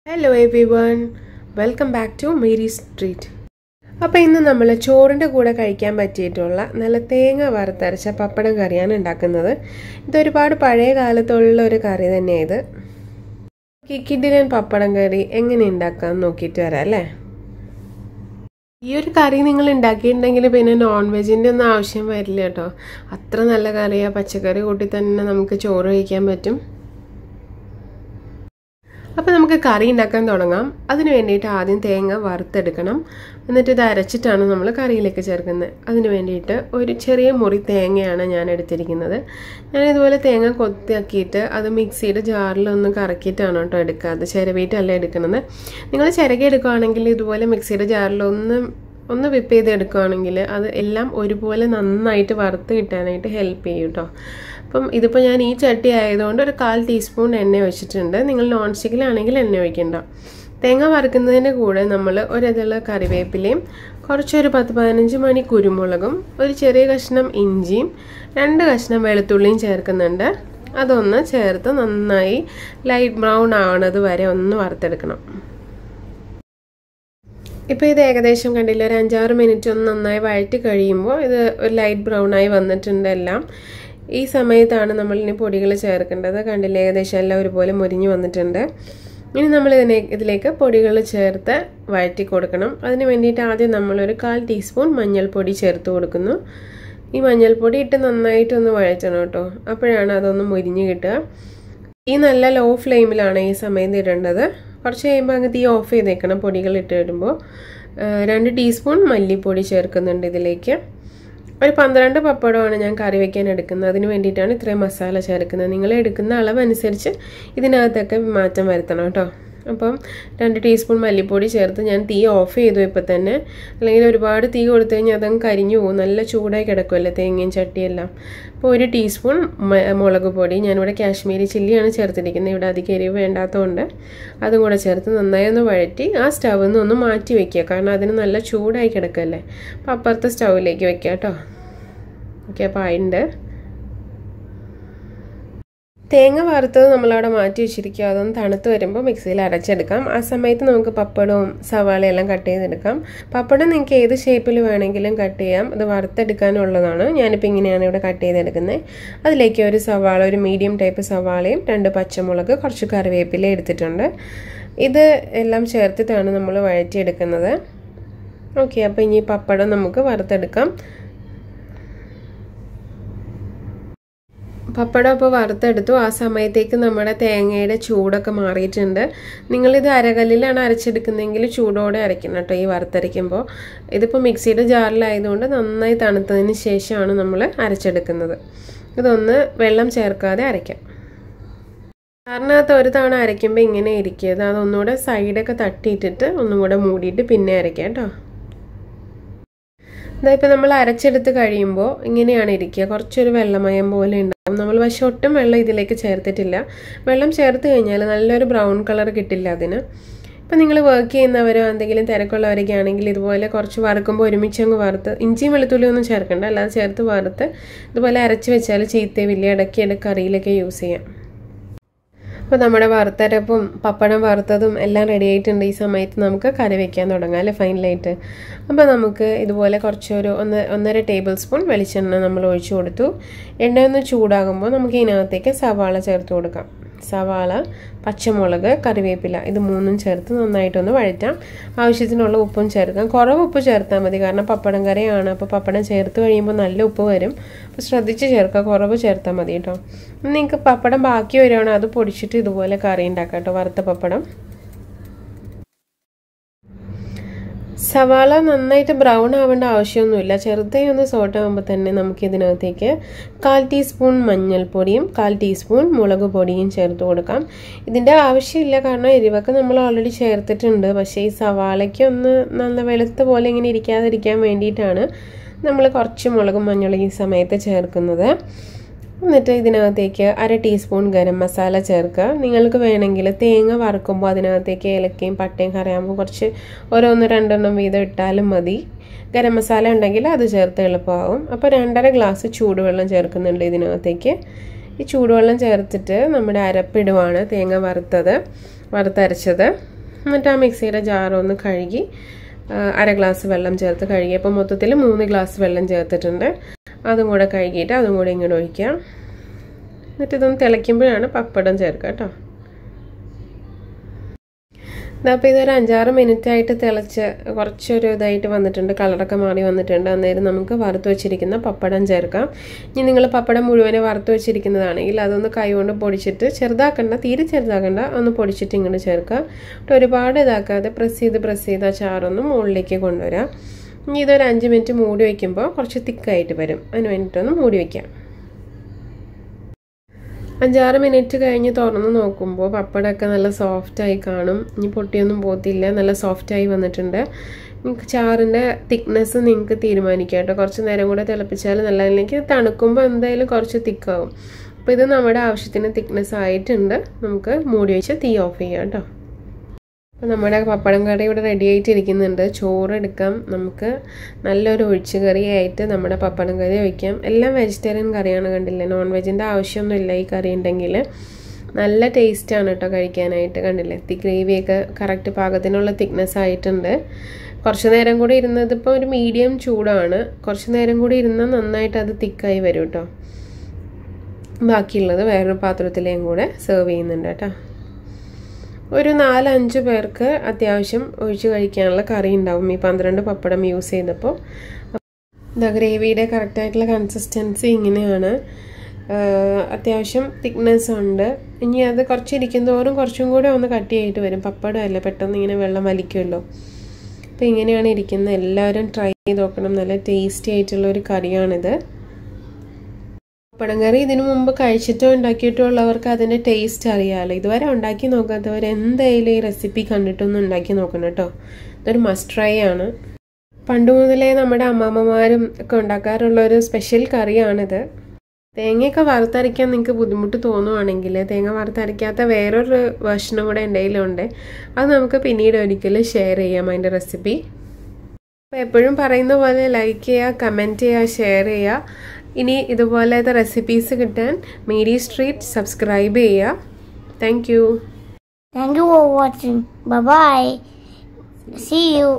Hello everyone, welcome back to Mary's Street. അപ്പോൾ ഇന്ന് നമ്മൾ ചോറിന്റെ കൂടെ കഴിക്കാൻ പറ്റിയിട്ടുള്ള നല്ല തേങ്ങ വറുത്തരച്ച പപ്പടം കറിയാണ് ഉണ്ടാക്കുന്നത്. ഇത് ഒരുപാട് പഴയ കാലത്തുള്ള ഒരു കറി തന്നെയാണ് ഇത്. കിഡിലൻ പപ്പടം കറി എങ്ങനെ ഉണ്ടാക്കാം നോക്കിയിട്ട് വരാം അല്ലേ. ഈ ഒരു കറി നിങ്ങൾ ഉണ്ടാക്കിയിട്ടുണ്ടെങ്കിൽ പിന്നെ നോൺ വെജിന്റെ ഒന്നും ആവശ്യം വരില്ല കേട്ടോ. അത്ര നല്ല കറിയാ, പച്ചക്കറി കൂട്ടി തന്നെ നമുക്ക് ചോറ് കഴിക്കാൻ പറ്റും. അപ്പോൾ നമുക്ക് കറി ഉണ്ടാക്കാൻ തുടങ്ങാം. അതിനു വേണ്ടിയിട്ട് ആദ്യം തേങ്ങ വറുത്തെടുക്കണം. എന്നിട്ട് ഇത് അരച്ചിട്ടാണ് നമ്മൾ കറിയിലേക്ക് ചേർക്കുന്നത്. അതിനു വേണ്ടിയിട്ട് ഒരു ചെറിയ മുറി തേങ്ങയാണ് ഞാൻ എടുത്തിരിക്കുന്നത്. ഞാൻ ഇതുപോലെ തേങ്ങ കൊത്തിയാക്കിയിട്ട് അത് മിക്സിയുടെ ജാറിലൊന്ന് കറക്കിയിട്ടാണ് കേട്ടോ എടുക്കുക. അത് ചിരവിയിട്ടല്ല എടുക്കുന്നത്. നിങ്ങൾ ചിരകി എടുക്കുകയാണെങ്കിൽ ഇതുപോലെ മിക്സിയുടെ ജാറിലൊന്ന് വിപ്പ് ചെയ്തെടുക്കുകയാണെങ്കിൽ അത് എല്ലാം ഒരുപോലെ നന്നായിട്ട് വറുത്ത് കിട്ടാനായിട്ട് ഹെൽപ്പ് ചെയ്യും കേട്ടോ. അപ്പം ഇതിപ്പോൾ ഞാൻ ഈ ചട്ടി ആയതുകൊണ്ട് ഒരു 1/4 ടീസ്പൂൺ എണ്ണ ഒഴിച്ചിട്ടുണ്ട്. നിങ്ങൾ നോൺ സ്റ്റിക്കിലാണെങ്കിൽ എണ്ണ ഒഴിക്കണ്ട. തേങ്ങ വറുക്കുന്നതിൻ്റെ കൂടെ നമ്മൾ ഒരിതള കറിവേപ്പിലയും കുറച്ചൊരു 10-15 മണി കുരുമുളകും ഒരു ചെറിയ കഷ്ണം ഇഞ്ചിയും 2 കഷ്ണം വെളുത്തുള്ളിയും ചേർക്കുന്നുണ്ട്. അതൊന്ന് ചേർത്ത് നന്നായി ലൈറ്റ് ബ്രൗൺ ആവുന്നത് വരെ ഒന്ന് വറുത്തെടുക്കണം. ഇപ്പോൾ ഇത് ഏകദേശം കണ്ടില്ല, ഒരു 5-6 മിനിറ്റ് ഒന്ന് നന്നായി വഴറ്റി കഴിയുമ്പോൾ ഇത് ഒരു ലൈറ്റ് ബ്രൗൺ ആയി വന്നിട്ടുണ്ട് എല്ലാം. ഈ സമയത്താണ് നമ്മളിനി പൊടികൾ ചേർക്കേണ്ടത്. കണ്ടില്ല, ഏകദേശം എല്ലാം ഒരുപോലെ മുരിഞ്ഞു വന്നിട്ടുണ്ട്. ഇനി നമ്മൾ ഇതിലേക്ക് പൊടികൾ ചേർത്ത് വഴറ്റി കൊടുക്കണം. അതിന് വേണ്ടിയിട്ട് ആദ്യം നമ്മളൊരു 1/4 ടീസ്പൂൺ മഞ്ഞൾപ്പൊടി ചേർത്ത് കൊടുക്കുന്നു. ഈ മഞ്ഞൾപ്പൊടി ഇട്ട് നന്നായിട്ടൊന്ന് വഴറ്റണം കേട്ടോ. അപ്പോഴാണ് അതൊന്ന് മുരിഞ്ഞ് കിട്ടുക. ഈ നല്ല ലോ ഫ്ലെയിമിലാണ് ഈ സമയത്ത് ഇടേണ്ടത്. കുറച്ച് കഴിയുമ്പോൾ അങ്ങ് തീ ഓഫ് ചെയ്തേക്കണം. പൊടികൾ ഇട്ട് വരുമ്പോൾ 2 ടീസ്പൂൺ മല്ലിപ്പൊടി ചേർക്കുന്നുണ്ട് ഇതിലേക്ക്. ഒരു 12 പപ്പടമാണ് ഞാൻ കറി വയ്ക്കാൻ എടുക്കുന്നത്. അതിന് വേണ്ടിയിട്ടാണ് ഇത്രയും മസാല ചേർക്കുന്നത്. നിങ്ങൾ എടുക്കുന്ന അളവനുസരിച്ച് ഇതിനകത്തൊക്കെ മാറ്റം വരുത്തണം കേട്ടോ. അപ്പം 2 ടീസ്പൂൺ മല്ലിപ്പൊടി ചേർത്ത് ഞാൻ തീ ഓഫ് ചെയ്തു ഇപ്പം തന്നെ. അല്ലെങ്കിൽ ഒരുപാട് തീ കൊടുത്തു കഴിഞ്ഞാൽ അതങ്ങ് കരിഞ്ഞു പോകും. നല്ല ചൂടായി കിടക്കുമല്ലേ തേങ്ങയും ചട്ടിയെല്ലാം. അപ്പോൾ 1 ടീസ്പൂൺ മുളക് പൊടി, ഞാനിവിടെ കാശ്മീരി ചില്ലിയാണ് ചേർത്തിരിക്കുന്നത്. ഇവിടെ അധികം എരിവ് വേണ്ടാത്തതുകൊണ്ട് അതും കൂടെ ചേർത്ത് നന്നായി ഒന്ന് വഴറ്റി ആ സ്റ്റൗവിൽ നിന്ന് ഒന്ന് മാറ്റി വയ്ക്കുക. കാരണം അതിന് നല്ല ചൂടായി കിടക്കുമല്ലേ. അപ്പോൾ അപ്പുറത്തെ സ്റ്റൗവിലേക്ക് വെക്കുക കേട്ടോ. ഓക്കെ, അപ്പോൾ അതിൻ്റെ തേങ്ങ വറുത്തത് നമ്മളവിടെ മാറ്റി വെച്ചിരിക്കുക. അതൊന്ന് തണുത്ത് വരുമ്പോൾ മിക്സിയിൽ അരച്ചെടുക്കാം. ആ സമയത്ത് നമുക്ക് പപ്പടവും സവാളയെല്ലാം കട്ട് ചെയ്തെടുക്കാം. പപ്പടം നിങ്ങൾക്ക് ഏത് ഷേപ്പിൽ വേണമെങ്കിലും കട്ട് ചെയ്യാം. അത് വറുത്തെടുക്കാനുള്ളതാണ്. ഞാനിപ്പോൾ ഇങ്ങനെയാണ് ഇവിടെ കട്ട് ചെയ്തെടുക്കുന്നത്. അതിലേക്ക് ഒരു സവാള, ഒരു മീഡിയം ടൈപ്പ് സവാളയും 2 പച്ചമുളക്, കുറച്ച് കറിവേപ്പില എടുത്തിട്ടുണ്ട്. ഇത് എല്ലാം ചേർത്തിട്ടാണ് നമ്മൾ വഴറ്റിയെടുക്കുന്നത്. ഓക്കെ, അപ്പോൾ ഇനി പപ്പടം നമുക്ക് വറുത്തെടുക്കാം. പപ്പടം ഇപ്പോൾ വറുത്തെടുത്തു. ആ സമയത്തേക്ക് നമ്മുടെ തേങ്ങയുടെ ചൂടൊക്കെ മാറിയിട്ടുണ്ട്. നിങ്ങളിത് അരകല്ലിലാണ് അരച്ചെടുക്കുന്നതെങ്കിൽ ചൂടോടെ അരയ്ക്കണം കേട്ടോ ഈ വറുത്തരയ്ക്കുമ്പോൾ. ഇതിപ്പോൾ മിക്സിയുടെ ജാറിലായതുകൊണ്ട് നന്നായി തണുത്തതിന് ശേഷമാണ് നമ്മൾ അരച്ചെടുക്കുന്നത്. ഇതൊന്ന് വെള്ളം ചേർക്കാതെ അരയ്ക്കാം. ജാറിനകത്ത് ഒരു തവണ അരയ്ക്കുമ്പോൾ ഇങ്ങനെ ഇരിക്കുക. അതൊന്നുകൂടെ സൈഡൊക്കെ തട്ടിയിട്ടിട്ട് ഒന്നും കൂടെ മൂടിയിട്ട് പിന്നെ അരയ്ക്കാം കേട്ടോ. ഇതായിപ്പോൾ നമ്മൾ അരച്ചെടുത്ത് കഴിയുമ്പോൾ ഇങ്ങനെയാണ് ഇരിക്കുക. കുറച്ചൊരു വെള്ളമയം പോലെ ഉണ്ടാകും. നമ്മൾ പക്ഷെ ഒട്ടും വെള്ളം ഇതിലേക്ക് ചേർത്തിട്ടില്ല. വെള്ളം ചേർത്ത് കഴിഞ്ഞാൽ നല്ലൊരു ബ്രൗൺ കളർ കിട്ടില്ല അതിന്. ഇപ്പം നിങ്ങൾ വർക്ക് ചെയ്യുന്നവരോ എന്തെങ്കിലും തിരക്കുള്ളവരൊക്കെ ആണെങ്കിൽ ഇതുപോലെ കുറച്ച് വറുക്കുമ്പോൾ ഒരുമിച്ചങ്ങ് വറുത്ത്, ഇഞ്ചിയും വെളുത്തുള്ളിയും ഒന്നും ചേർക്കണ്ട, അല്ലാതെ ചേർത്ത് വറുത്ത് ഇതുപോലെ അരച്ച് വെച്ചാൽ ചീത്തവില്ല. ഇടയ്ക്ക് കറിയിലൊക്കെ യൂസ് ചെയ്യാം. അപ്പോൾ നമ്മുടെ വറുത്തരപ്പും പപ്പടം വറുത്തതും എല്ലാം റെഡി ആയിട്ടുണ്ട്. ഈ സമയത്ത് നമുക്ക് കറി വയ്ക്കാൻ തുടങ്ങാം അല്ലേ, ഫൈനലായിട്ട്. അപ്പോൾ നമുക്ക് ഇതുപോലെ കുറച്ചൊരു 1.5 ടേബിൾ സ്പൂൺ വെളിച്ചെണ്ണ നമ്മൾ ഒഴിച്ചു കൊടുത്തു. എണ്ണ ഒന്ന് ചൂടാകുമ്പോൾ നമുക്ക് ഇതിനകത്തേക്ക് സവാള ചേർത്ത് കൊടുക്കാം. സവാള, പച്ചമുളക്, കറിവേപ്പില, ഇത് 3ഉം ചേർത്ത് നന്നായിട്ടൊന്ന് വഴറ്റാം. ആവശ്യത്തിനുള്ള ഉപ്പും ചേർക്കാം. കുറവ് ഉപ്പ് ചേർത്താൽ മതി, കാരണം പപ്പടം കറിയാണ്. അപ്പോൾ പപ്പടം ചേർത്ത് കഴിയുമ്പോൾ നല്ല ഉപ്പ് വരും. അപ്പോൾ ശ്രദ്ധിച്ച് ചേർക്കുക, കുറവ് ചേർത്താൽ മതി കേട്ടോ. നിങ്ങൾക്ക് പപ്പടം ബാക്കി വരുവാണെങ്കിൽ അത് പൊടിച്ചിട്ട് ഇതുപോലെ കറി ഉണ്ടാക്കാം കേട്ടോ, വറുത്ത പപ്പടം. സവാള നന്നായിട്ട് ബ്രൗൺ ആവേണ്ട ആവശ്യമൊന്നുമില്ല. ചെറുതായി ഒന്ന് സോട്ട് ആകുമ്പോൾ തന്നെ നമുക്ക് ഇതിനകത്തേക്ക് 1/4 ടീസ്പൂൺ മഞ്ഞൾപ്പൊടിയും 1/4 ടീസ്പൂൺ മുളക് പൊടിയും ചേർത്ത് കൊടുക്കാം. ഇതിൻ്റെ ആവശ്യമില്ല, കാരണം എരിവൊക്കെ നമ്മൾ ഓൾറെഡി ചേർത്തിട്ടുണ്ട്. പക്ഷേ ഈ സവാളയ്ക്ക് ഒന്ന് നല്ല വെളുത്ത പോലെ ഇങ്ങനെ ഇരിക്കാതിരിക്കാൻ വേണ്ടിയിട്ടാണ് നമ്മൾ കുറച്ച് മുളകും മഞ്ഞളും ഈ സമയത്ത് ചേർക്കുന്നത്. എന്നിട്ട് ഇതിനകത്തേക്ക് 1/2 ടീസ്പൂൺ ഗരം മസാല ചേർക്കുക. നിങ്ങൾക്ക് വേണമെങ്കിൽ തേങ്ങ വറുക്കുമ്പോൾ അതിനകത്തേക്ക് ഏലക്കയും പട്ടയും കറിയാകുമ്പോൾ കുറച്ച് 1-2 വീതം ഇട്ടാലും മതി. ഗരം മസാല ഉണ്ടെങ്കിൽ അത് ചേർത്ത് എളുപ്പമാകും. അപ്പോൾ 2.5 ഗ്ലാസ് ചൂടുവെള്ളം ചേർക്കുന്നുണ്ട് ഇതിനകത്തേക്ക്. ഈ ചൂടുവെള്ളം ചേർത്തിട്ട് നമ്മുടെ അരപ്പിടുവാണ് തേങ്ങ വറുത്തരച്ചത്. എന്നിട്ട് ആ മിക്സിയുടെ ജാറൊന്ന് കഴുകി അര ഗ്ലാസ് വെള്ളം ചേർത്ത് കഴുകി. അപ്പോൾ മൊത്തത്തിൽ 3 ഗ്ലാസ് വെള്ളം ചേർത്തിട്ടുണ്ട്. അതും കൂടെ കഴുകിയിട്ട് അതും കൂടെ ഇങ്ങോട്ട് ഒഴിക്കാം. എന്നിട്ട് ഇതൊന്ന് തിളയ്ക്കുമ്പോഴാണ് പപ്പടം ചേർക്കുക കേട്ടോ. അപ്പോൾ ഇതൊരു 5-6 മിനിറ്റ് ആയിട്ട് തിളച്ച് കുറച്ചൊരു ഇതായിട്ട് വന്നിട്ടുണ്ട്, കളറൊക്കെ മാറി വന്നിട്ടുണ്ട്. അന്നേരം നമുക്ക് വറുത്ത് വെച്ചിരിക്കുന്ന പപ്പടം ചേർക്കാം. ഇനി നിങ്ങൾ പപ്പടം മുഴുവനെ വറുത്ത് വെച്ചിരിക്കുന്നതാണെങ്കിൽ അതൊന്ന് കൈകൊണ്ട് പൊടിച്ചിട്ട്, ചെറുതാക്കണ്ട, തീരെ ചെറുതാക്കണ്ട, ഒന്ന് പൊടിച്ചിട്ട് ഇങ്ങോട്ട് ചേർക്കുക. ഒരുപാട് ഇതാക്കാതെ പ്രസ് ചെയ്ത് ആ ചാറൊന്ന് മുകളിലേക്ക് കൊണ്ടുവരാം. ഇനി ഇതൊരു 5 മിനിറ്റ് മൂടി വയ്ക്കുമ്പോൾ കുറച്ച് തിക്കായിട്ട് വരും. അതിന് വേണ്ടിയിട്ടൊന്ന് മൂടി വയ്ക്കാം. 5-6 മിനിറ്റ് കഴിഞ്ഞ് തുറന്ന് നോക്കുമ്പോൾ പപ്പടമൊക്കെ നല്ല സോഫ്റ്റായി കാണും. ഇനി പൊട്ടിയൊന്നും പോകത്തില്ല, നല്ല സോഫ്റ്റായി വന്നിട്ടുണ്ട്. നിങ്ങൾക്ക് ചാറിൻ്റെ തിക്നെസ് നിങ്ങൾക്ക് തീരുമാനിക്കാം കേട്ടോ. കുറച്ച് നേരം കൂടെ തിളപ്പിച്ചാൽ നല്ല, അല്ലെങ്കിൽ തണുക്കുമ്പോൾ എന്തായാലും കുറച്ച് തിക്കാവും. അപ്പോൾ ഇത് നമ്മുടെ ആവശ്യത്തിന് തിക്നെസ് ആയിട്ടുണ്ട്. നമുക്ക് മൂടി വെച്ച് തീ ഓഫ് ചെയ്യാം കേട്ടോ. അപ്പോൾ നമ്മുടെ പപ്പടം കറി ഇവിടെ റെഡി ആയിട്ടിരിക്കുന്നുണ്ട്. ചോറെടുക്കാം. നമുക്ക് നല്ലൊരു ഒഴിച്ച് കറിയായിട്ട് നമ്മുടെ പപ്പടം കറി വയ്ക്കാം. എല്ലാം വെജിറ്റേറിയൻ കറിയാണ്, കണ്ടില്ലേ. നോൺ വെജിൻ്റെ ആവശ്യമൊന്നുമില്ല ഈ കറി ഉണ്ടെങ്കിൽ. നല്ല ടേസ്റ്റാണ് കേട്ടോ കഴിക്കാനായിട്ട്. കണ്ടില്ലേ, ഗ്രേവിയൊക്കെ കറക്റ്റ് പാകത്തിനുള്ള തിക്നെസ് ആയിട്ടുണ്ട്. കുറച്ച് നേരം കൂടി ഇരുന്നത്, ഇപ്പോൾ ഒരു മീഡിയം ചൂടാണ്. കുറച്ച് നേരം കൂടി ഇരുന്നാൽ നന്നായിട്ട് അത് തിക്കായി വരും കേട്ടോ. ബാക്കിയുള്ളത് വേറൊരു പാത്രത്തിലേയും കൂടെ സെർവ് ചെയ്യുന്നുണ്ട് കേട്ടോ. ഒരു 4-5 പേർക്ക് അത്യാവശ്യം ഒഴിച്ച് കഴിക്കാനുള്ള കറി ഉണ്ടാവും ഈ 12 പപ്പടം യൂസ് ചെയ്തപ്പോൾ. ഗ്രേവിയുടെ കറക്റ്റായിട്ടുള്ള കൺസിസ്റ്റൻസി ഇങ്ങനെയാണ്. അത്യാവശ്യം തിക്നെസ് ഉണ്ട്. ഇനി അത് കുറച്ചിരിക്കും തോറും കുറച്ചും കൂടെ ഒന്ന് കട്ടിയായിട്ട് വരും. പപ്പടമല്ലേ, പെട്ടെന്ന് ഇങ്ങനെ വെള്ളം വലിക്കുമല്ലോ. അപ്പോൾ ഇങ്ങനെയാണ് ഇരിക്കുന്നത്. എല്ലാവരും ട്രൈ ചെയ്ത് നോക്കണം. നല്ല ടേസ്റ്റി ആയിട്ടുള്ള ഒരു കറിയാണിത്. പപ്പടം കറി ഇതിനു മുമ്പ് കഴിച്ചിട്ടോ ഉണ്ടാക്കിയിട്ടോ ഉള്ളവർക്ക് അതിൻ്റെ ടേസ്റ്റ് അറിയാമല്ലോ. ഇതുവരെ ഉണ്ടാക്കി നോക്കാത്തവർ എന്തായാലും ഈ റെസിപ്പി കണ്ടിട്ടൊന്ന് ഉണ്ടാക്കി നോക്കണം കേട്ടോ. ഇതൊരു മസ്റ്റ് ട്രൈ ആണ്. പണ്ട് മുതലേ നമ്മുടെ അമ്മമ്മമാരും ഒക്കെ ഉണ്ടാക്കാറുള്ളൊരു സ്പെഷ്യൽ കറിയാണിത്. തേങ്ങയൊക്കെ വറുത്തരയ്ക്കാൻ നിങ്ങൾക്ക് ബുദ്ധിമുട്ട് തോന്നുവാണെങ്കിൽ തേങ്ങ വറുത്തരയ്ക്കാത്ത വേറൊരു വെർഷനും കൂടെ എൻ്റെ കയ്യിലുണ്ട്. അത് നമുക്ക് പിന്നീട് ഒരിക്കലും ഷെയർ ചെയ്യാം അതിൻ്റെ റെസിപ്പി. അപ്പോൾ എപ്പോഴും പറയുന്ന പോലെ ലൈക്ക് ചെയ്യുക, കമൻറ്റ് ചെയ്യുക, ഷെയർ ചെയ്യുക. ഇനി ഇതുപോലത്തെ റെസിപ്പീസ് കിട്ടാൻ മേരി സ്ട്രീറ്റ് സബ്സ്ക്രൈബ് ചെയ്യുക. Thank you. Thank you for watching. Bye bye. See you.